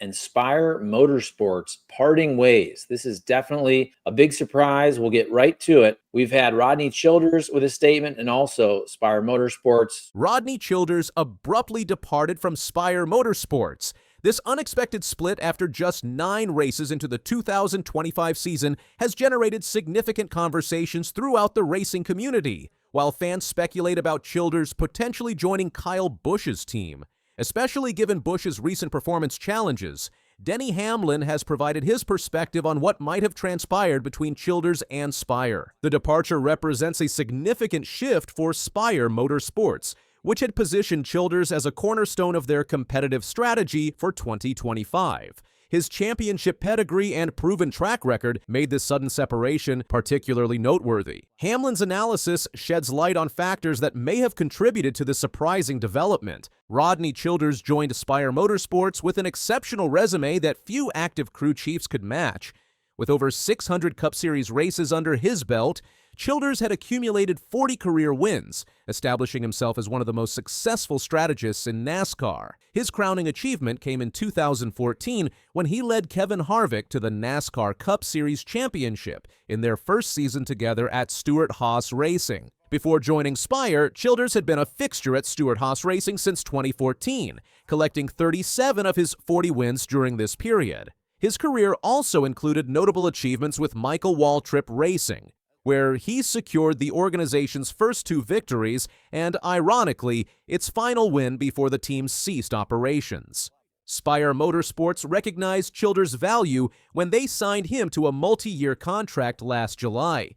and Spire Motorsports parting ways. This is definitely a big surprise. We'll get right to it. We've had Rodney Childers with a statement and also Spire Motorsports. Rodney Childers abruptly departed from Spire Motorsports. This unexpected split after just 9 races into the 2025 season has generated significant conversations throughout the racing community, while fans speculate about Childers potentially joining Kyle Busch's team. Especially given Busch's recent performance challenges, Denny Hamlin has provided his perspective on what might have transpired between Childers and Spire. The departure represents a significant shift for Spire Motorsports, which had positioned Childers as a cornerstone of their competitive strategy for 2025. His championship pedigree and proven track record made this sudden separation particularly noteworthy. Hamlin's analysis sheds light on factors that may have contributed to the surprising development. Rodney Childers joined Spire Motorsports with an exceptional resume that few active crew chiefs could match. With over 600 Cup Series races under his belt, Childers had accumulated 40 career wins, establishing himself as one of the most successful strategists in NASCAR. His crowning achievement came in 2014 when he led Kevin Harvick to the NASCAR Cup Series championship in their first season together at Stewart-Haas Racing. Before joining Spire, Childers had been a fixture at Stewart-Haas Racing since 2014, collecting 37 of his 40 wins during this period. His career also included notable achievements with Michael Waltrip Racing, where he secured the organization's first 2 victories and, ironically, its final win before the team ceased operations. Spire Motorsports recognized Childers' value when they signed him to a multi-year contract last July.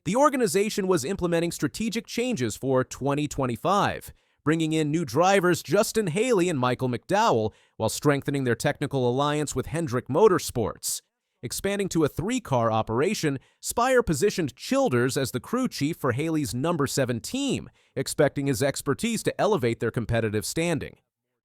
The organization was implementing strategic changes for 2025, bringing in new drivers Justin Haley and Michael McDowell, while strengthening their technical alliance with Hendrick Motorsports. Expanding to a 3-car operation, Spire positioned Childers as the crew chief for Haley's number 7 team, expecting his expertise to elevate their competitive standing.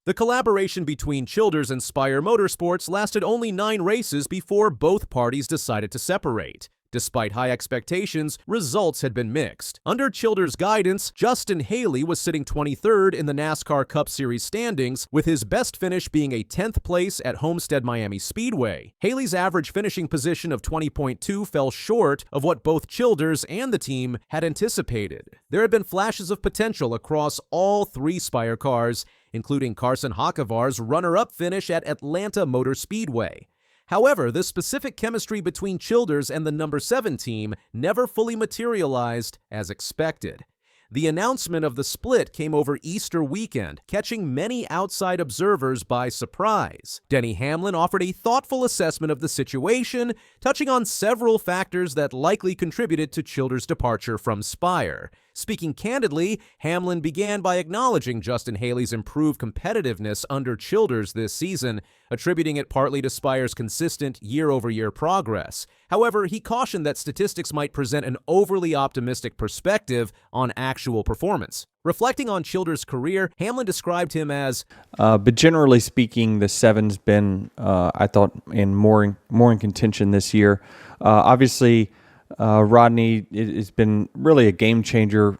The collaboration between Childers and Spire Motorsports lasted only 9 races before both parties decided to separate. Despite high expectations, results had been mixed. Under Childers' guidance, Justin Haley was sitting 23rd in the NASCAR Cup Series standings, with his best finish being a 10th place at Homestead Miami Speedway. Haley's average finishing position of 20.2 fell short of what both Childers and the team had anticipated. There had been flashes of potential across all 3 Spire cars, including Carson Hocevar's runner-up finish at Atlanta Motor Speedway. However, the specific chemistry between Childers and the number 7 team never fully materialized as expected. The announcement of the split came over Easter weekend, catching many outside observers by surprise. Denny Hamlin offered a thoughtful assessment of the situation, touching on several factors that likely contributed to Childers' departure from Spire. Speaking candidly, Hamlin began by acknowledging Justin Haley's improved competitiveness under Childers this season, attributing it partly to Spire's consistent year-over-year progress. However, he cautioned that statistics might present an overly optimistic perspective on actual performance. Reflecting on Childers' career, Hamlin described him as, but generally speaking, the 7's been, I thought, more in contention this year. Obviously, Rodney has been really a game changer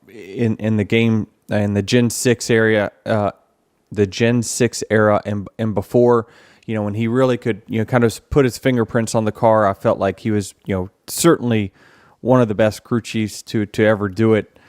in the game in the Gen 6 area, and before, when he really could, kind of put his fingerprints on the car. I felt like he was, certainly one of the best crew chiefs to ever do it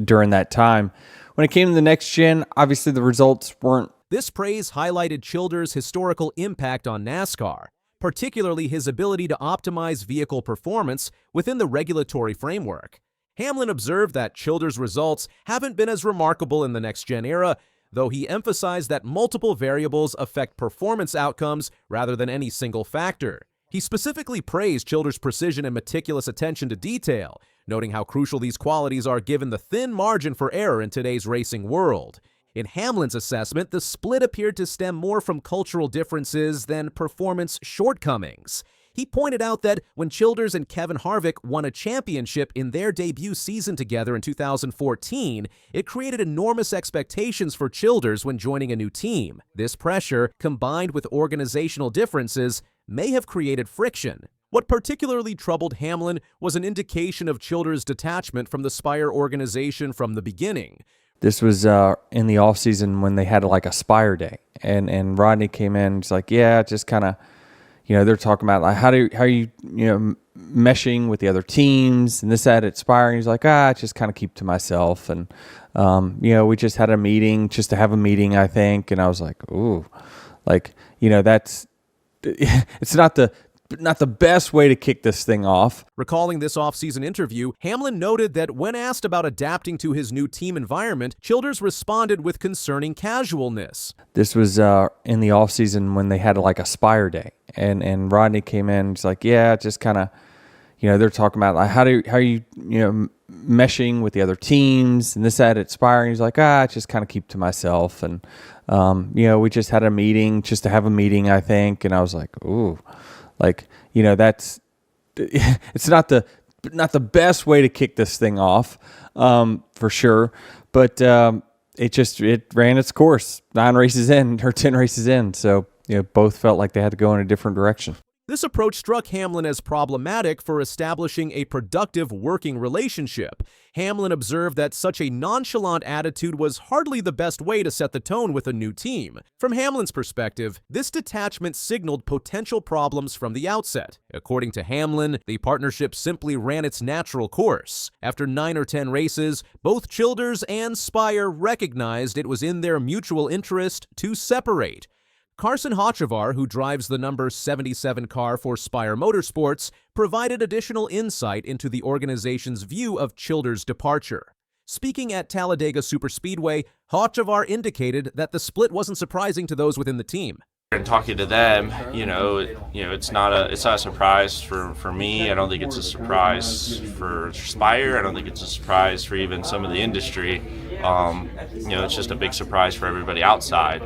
during that time. When it came to the next gen, obviously the results weren't. This praise highlighted Childers' historical impact on NASCAR, particularly his ability to optimize vehicle performance within the regulatory framework. Hamlin observed that Childers' results haven't been as remarkable in the next-gen era, though he emphasized that multiple variables affect performance outcomes rather than any single factor. He specifically praised Childers' precision and meticulous attention to detail, noting how crucial these qualities are given the thin margin for error in today's racing world. In Hamlin's assessment, the split appeared to stem more from cultural differences than performance shortcomings. He pointed out that when Childers and Kevin Harvick won a championship in their debut season together in 2014, it created enormous expectations for Childers when joining a new team. This pressure, combined with organizational differences, may have created friction. What particularly troubled Hamlin was an indication of Childers' detachment from the Spire organization from the beginning. This was in the off season when they had like a Spire day, and Rodney came in. He's like, yeah, just kind of, they're talking about like how are you meshing with the other teams and this that at Spire. And he's like, I just kind of keep to myself. And we just had a meeting just to have a meeting, I think. And I was like, ooh, like that's it's not the best way to kick this thing off. Recalling this offseason interview, Hamlin noted that when asked about adapting to his new team environment, Childers responded with concerning casualness. This was in the offseason when they had like a Spire day, and Rodney came in. He's like, yeah, just kind of, they're talking about like how are you meshing with the other teams and this that at Spire. And he's like, just kind of keep to myself. And we just had a meeting just to have a meeting, I think. And I was like, ooh. Like, that's it's not the best way to kick this thing off, for sure. But it ran its course 9 races in or 10 races in. So, both felt like they had to go in a different direction. This approach struck Hamlin as problematic for establishing a productive working relationship. Hamlin observed that such a nonchalant attitude was hardly the best way to set the tone with a new team. From Hamlin's perspective, this detachment signaled potential problems from the outset. According to Hamlin, the partnership simply ran its natural course. After 9 or 10 races, both Childers and Spire recognized it was in their mutual interest to separate. Carson Hochevar, who drives the number 77 car for Spire Motorsports, provided additional insight into the organization's view of Childers' departure. Speaking at Talladega Superspeedway, Hochevar indicated that the split wasn't surprising to those within the team. And talking to them, it's not a surprise for me. I don't think it's a surprise for Spire. I don't think it's a surprise for even some of the industry. It's just a big surprise for everybody outside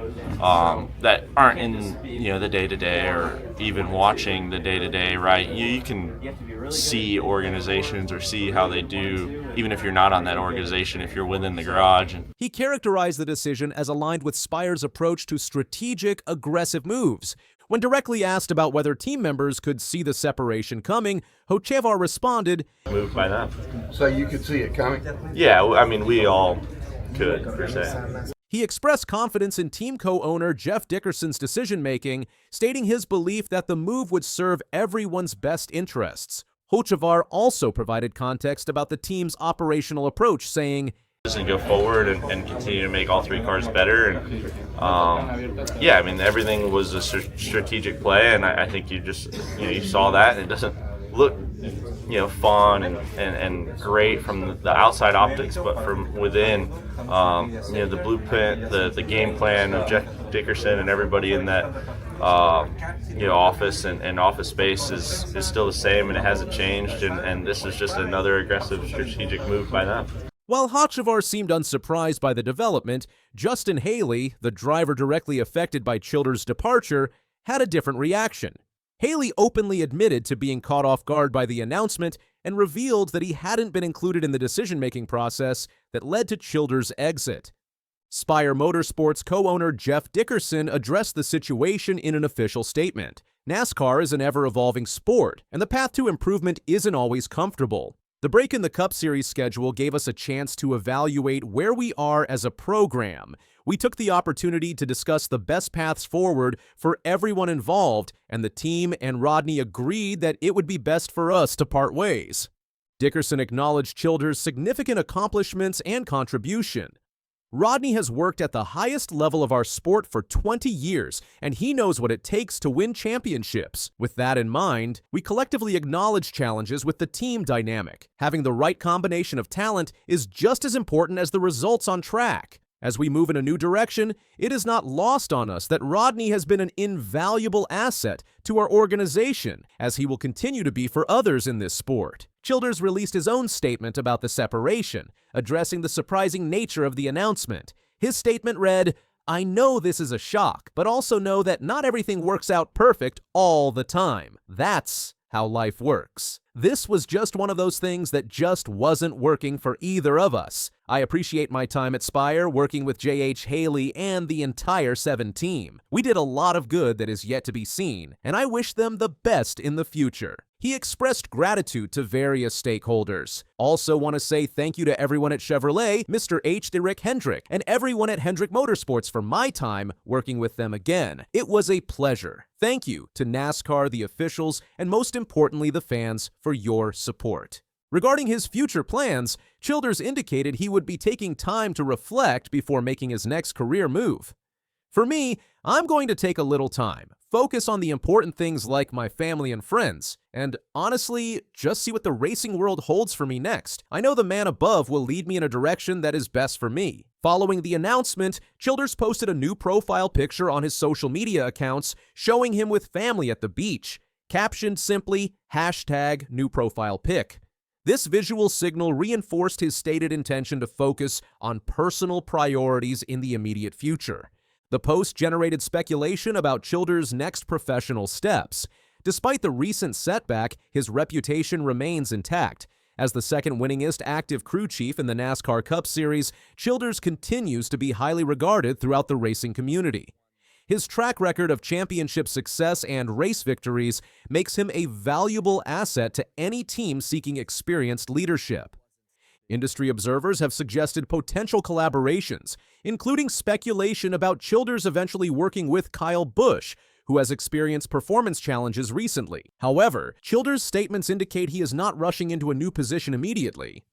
that aren't in the day-to-day or even watching the day-to-day. Right? You can see organizations or see how they do, even if you're not on that organization, if you're within the garage. He characterized the decision as aligned with Spire's approach to strategic, aggressive moves. When directly asked about whether team members could see the separation coming, Hochevar responded, "Moved by them." So you could see it coming? Yeah, I mean, we all could, per se. He expressed confidence in team co-owner Jeff Dickerson's decision-making, stating his belief that the move would serve everyone's best interests. Hochevar also provided context about the team's operational approach, saying, and go forward and continue to make all 3 cars better. And everything was a strategic play, and I think you just you saw that, and it doesn't look fun and great from the outside optics, but from within, the blueprint, the game plan of Jeff Dickerson and everybody in that office and office space is still the same, and it hasn't changed, and this is just another aggressive strategic move by them. While Hochevar seemed unsurprised by the development, Justin Haley, the driver directly affected by Childers' departure, had a different reaction. Haley openly admitted to being caught off guard by the announcement and revealed that he hadn't been included in the decision-making process that led to Childers' exit. Spire Motorsports co-owner Jeff Dickerson addressed the situation in an official statement. NASCAR is an ever-evolving sport, and the path to improvement isn't always comfortable. The break in the Cup Series schedule gave us a chance to evaluate where we are as a program. We took the opportunity to discuss the best paths forward for everyone involved, and the team and Rodney agreed that it would be best for us to part ways. Dickerson acknowledged Childers' significant accomplishments and contribution. Rodney has worked at the highest level of our sport for 20 years, and he knows what it takes to win championships. With that in mind, we collectively acknowledge challenges with the team dynamic. Having the right combination of talent is just as important as the results on track. As we move in a new direction, it is not lost on us that Rodney has been an invaluable asset to our organization, as he will continue to be for others in this sport. Childers released his own statement about the separation, addressing the surprising nature of the announcement. His statement read, "I know this is a shock, but also know that not everything works out perfect all the time. That's how life works. This was just one of those things that just wasn't working for either of us. I appreciate my time at Spire working with J.H. Haley and the entire 7 team. We did a lot of good that is yet to be seen, and I wish them the best in the future." He expressed gratitude to various stakeholders. Also want to say thank you to everyone at Chevrolet, Mr. H. Rick Hendrick, and everyone at Hendrick Motorsports for my time working with them again. It was a pleasure. Thank you to NASCAR, the officials, and most importantly the fans for your support. Regarding his future plans, Childers indicated he would be taking time to reflect before making his next career move. For me, I'm going to take a little time, focus on the important things like my family and friends, and honestly, just see what the racing world holds for me next. I know the man above will lead me in a direction that is best for me. Following the announcement, Childers posted a new profile picture on his social media accounts showing him with family at the beach, captioned simply, #NewProfilePic. This visual signal reinforced his stated intention to focus on personal priorities in the immediate future. The post generated speculation about Childers' next professional steps. Despite the recent setback, his reputation remains intact. As the second winningest active crew chief in the NASCAR Cup Series, Childers continues to be highly regarded throughout the racing community. His track record of championship success and race victories makes him a valuable asset to any team seeking experienced leadership. Industry observers have suggested potential collaborations, including speculation about Childers eventually working with Kyle Busch, who has experienced performance challenges recently. However, Childers' statements indicate he is not rushing into a new position immediately.